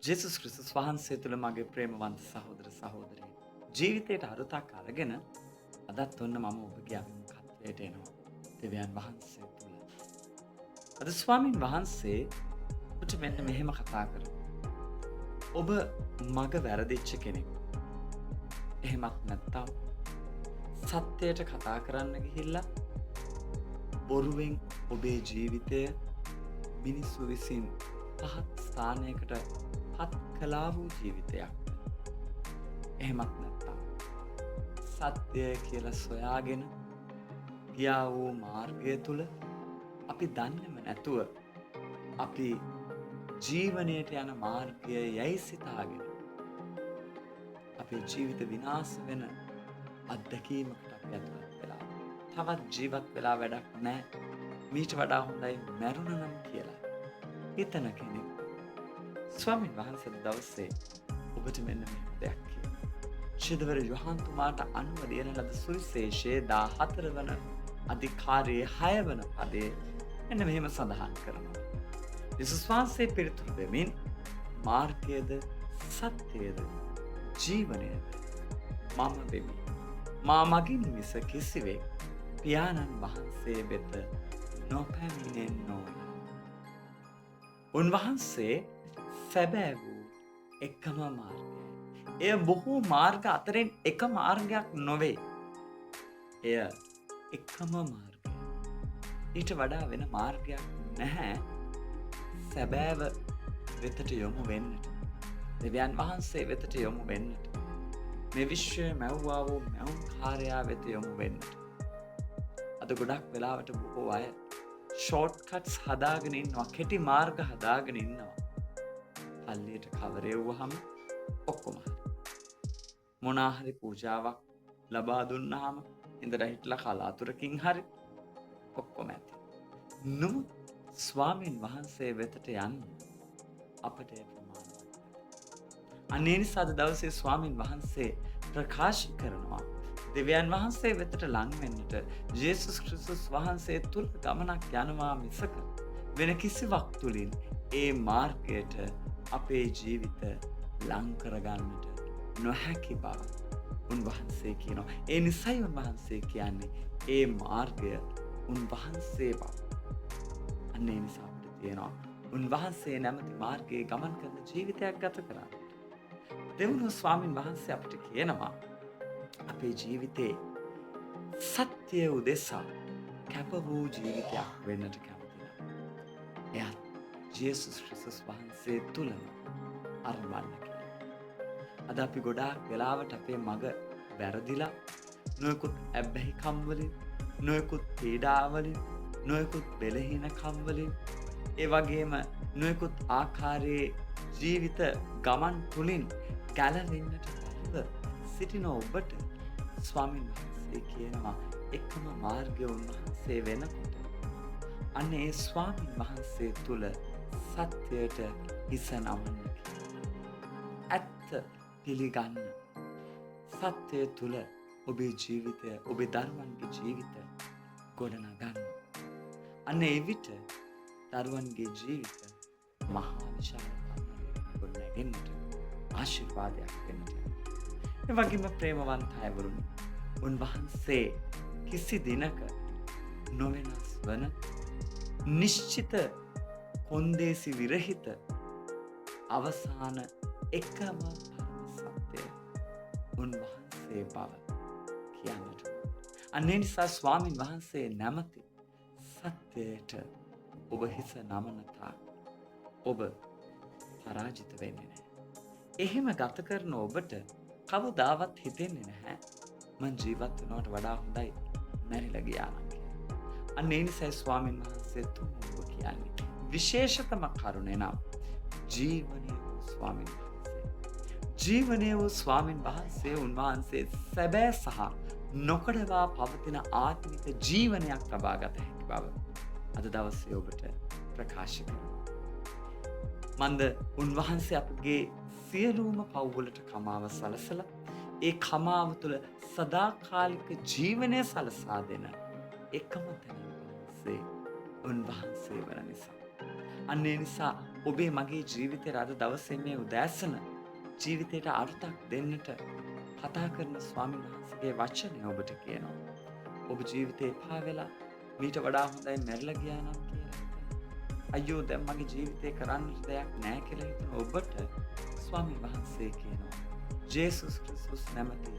ජේසුස් ක්‍රිස්තුස් වහන්සේ තුළ මගේ ප්‍රේමවන්ත සහෝදර සහෝදරී ජීවිතයට අරුතක් අරගෙන අදත් ඔන්න මම ඔබගේ අභිමුඛත්වයට එනවා දෙවියන් වහන්සේ තුළ. අද ස්වාමින් වහන්සේ ඔබට මෙන්න මෙහෙම කතා කරනවා. ඔබ මග වැරදිච්ච කෙනෙක්. එහෙමත් නැත්නම් සත්‍යයට කතා කරන්න ගිහිල්ලා බොරුවෙන් ඔබේ ජීවිතය මිනිස්සු විසින් පහත් ස්ථානයකට පත් කළා වූ ජීවිතයක්. එහෙමත් නැත්නම් සත්‍යය කියලා සොයාගෙන ගියා වූ මාර්ගය තුල අපි දන්නේම නැතුව අපි ජීවනයට යන මාර්ගය යයි සිතාගෙන අපේ ජීවිත විනාශ වෙන අත්දැකීමකට අපි ඇතුළත් වෙලා තවත් ජීවත් වෙලා වැඩක් නැහැ, මීට වඩා හොඳයි මැරුණනම් කියලා හිතන කෙනෙක්. ස්වාමීන් වහන්සේ දවසේ ඔබට මෙන්න මෙහෙම දෙයක් කියනවා. ශිදවර යොහන්තුමාට අනුව ලියන ලද සුවිශේෂයේ 14 වන අධිකාරයේ 6 වන පදයේ මෙන්න මෙහෙම සඳහන් කරනවා. යේසුස් වහන්සේ පිළිතුරු දෙමින් මාර්ගයේද සත්‍යයේද ජීවනයේද මම වෙමි. මා මගින් මිස කිසිවෙක් පියාණන් වහන්සේ වෙත නොපැමිණෙන්නෝය. උන්වහන්සේ සැබෑ වූ එකම මාර්ගයයි. එය බොහෝ මාර්ග අතරින් එක මාර්ගයක් නොවේ. එය එකම මාර්ගය. ඊට වඩා වෙන මාර්ගයක් නැහැ. සැබෑව වෙතට යොමු වෙන්නට, දෙවියන් වහන්සේ වෙතට යොමු වෙන්නට, මේ විශ්වය මැව්වා වූ මැවුම්කාරයා වෙත යොමු වෙන්නට. අද ගොඩක් වෙලාවට බොහෝ අය ෂෝට් කට්ස් හදාගෙන ඉන්නවා, කෙටි මාර්ග හදාගෙන ඉන්නවා. පල්ලියට කවරෙව්වහම ඔක්කොම හරි. මොනා හරි පූජාවක් ලබා දුන්නාම ඉඳලා හිටලා කලාතුරකින් හරි ඔක්කොම ඇති. නමුත් ස්වාමීන් වහන්සේ වෙතට යන්න අපට ප්‍රමාණවත්. අනේ නිසා අද දවසේ ස්වාමීන් වහන්සේ ප්‍රකාශ කරනවා දෙවියන් වහන්සේ වෙතට ලං වෙන්නට ජේසුස් ක්‍රිස්තුස් වහන්සේ තුල ගමනක් යනවා මිසක වෙන කිසිවක් තුලින් ඒ මාර්ගයට අපේ ජීවිත ලං කරගන්නට නොහැකි බව උන්වහන්සේ කියනවා. ඒ නිසයි උන්වහන්සේ කියන්නේ ඒ මාර්ගය උන්වහන්සේ බව. අනේ නිසා අපිට තියෙනවා උන්වහන්සේ නැමැති මාර්ගයේ ගමන් කරන ජීවිතයක් ගත කරන්න. දෙවනුව ස්වාමින් වහන්සේ අපිට කියනවා අපේ ජීවිතේ සත්‍ය උදෙසා කැප වූ ජීවිතයක් වෙන්නට කැමතියි. එයත් ජේසුස් ක්‍රිස්තුස් වහන්සේ තුලම අරවන්න කියලා. අද අපි ගොඩාක් වෙලාවට අපේ මග වැරදිලා නොයෙකුත් ඇබ්බැහිකම් වලින්, නොයෙකුත් පීඩා වලින්, නොයෙකුත් බෙලහීනකම් වලින්, ඒ වගේම නොයෙකුත් ආකාරයේ ජීවිත ගමන් තුලින් ගැලවෙන්නට බැරිව සිටින ඔබට ස්වාමීන් වහන්සේ කියනවා එකම මාර්ගය උන්වහන්සේ වෙනකොට අන්න ඒ ස්වාමීන් වහන්සේ තුල සත්‍යයට හිස නමන්න කියලා. ඇත්ත පිළිගන්න. සත්‍යය තුල ඔබේ ජීවිතය, ඔබේ දරුවන්ගේ ජීවිතය ගොඩනගන්න. අන්න ඒ විට දරුවන්ගේ ජීවිත මහා විශාල පාරක් ගොඩනැගෙන්නට ආශිර්වාදයක් වෙන්නට. ඒ වගේම ප්‍රේමවන්ත අයවරුනි, උන්වහන්සේ කිසි දිනක නොවෙනස් වන නිශ්චිත කොන්දේසි විරහිත අවසාන එකම පරම සත්‍යය උන්වහන්සේ බව කියන්නට. අනේ නිසා ස්වාමින් වහන්සේ නැමැති සත්‍යයට ඔබ හිස නමන තාක් ඔබ පරාජිත වෙන්නේ නැහැ. එහෙම ගත කරන ඔබට කවදාවත් හිතෙන්නේ නැහැ මං ජීවත් වෙනවට වඩා හොඳයි මැරිලා ගියා නම් කියලා. අන්න ඒ නිසා ස්වාමීන් වහන්සේ තුමුව කියන්නේ විශේෂතම කරුණේ නම් ජීවනීය වූ ස්වාමීන් වහන්සේ. ජීවනීය වූ ස්වාමීන් වහන්සේ උන්වහන්සේ සැබෑ සහ නොකඩවා පවතින ආත්මික ජීවනයක් ලබා ගත හැකි බව අද දවසේ ඔබට ප්‍රකාශ කරනවා. මන්ද උන්වහන්සේ අපගේ සියලුම පව්වලට කමාව සලසලා ඒ කමාව තුළ සදාකාලික ජීවනය සලසා දෙන එකම තැන උන්වහන්සේ වන නිසා. අන්න ඒ නිසා ඔබේ මගේ ජීවිතයට අද දවසේ මේ උදෑසන ජීවිතයට අර්ථයක් දෙන්නට කතා කරන ස්වාමීන් වහන්සේගේ වචනය ඔබට කියනවා. ඔබ ජීවිතේ එපා වෙලා මීට වඩා හොඳයි මැරිලා ගියා නම් කියලා හිතන. අයියෝ දැන් මගේ ජීවිතේ කරන්නට දෙයක් නැහැ කියලා හිතන ඔබට ස්වාමීන් වහන්සේ කියනවා ජේසුස් ක්‍රිස්තුස් නැමැති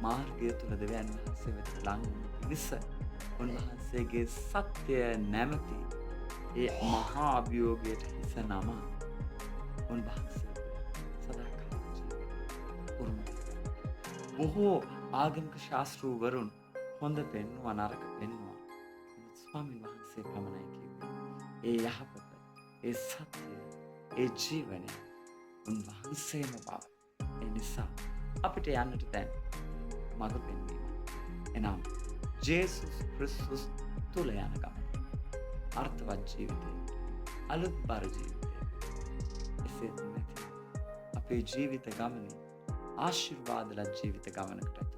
මාර්ගය තුල දෙවියන් වහන්සේ වෙත ලං වූ පිණිස උන්වහන්සේගේ සත්‍ය නැමැති ඒ මහා අභියෝගයට හිස නම උන්වහන්සේ සදාකාලික ජීවිතය උරුම කරගන්න. බොහෝ ආගමික ශාස්ත්‍රූවරුන් හොඳ පෙන්වුවා නරක පෙන්වුවා. ස්වාමීන් වහන්සේ පමණයි කිව්වේ. ඒ යහපත, ඒ සත්‍ය, ඒ ජීවනය උන්වහන්සේම බව. ඒ නිසා අපිට යන්නට දැන් මඟ පෙන්වීම. එනම් ජේසුස් ක්‍රිස්තුස් තුල යන ගමන. අර්ථවත් ජීවිතය, අලුත්බර ජීවිතය. එසේ නැති අපේ ජීවිත ගමනේ ආශිර්වාදලත් ජීවිත ගමනකට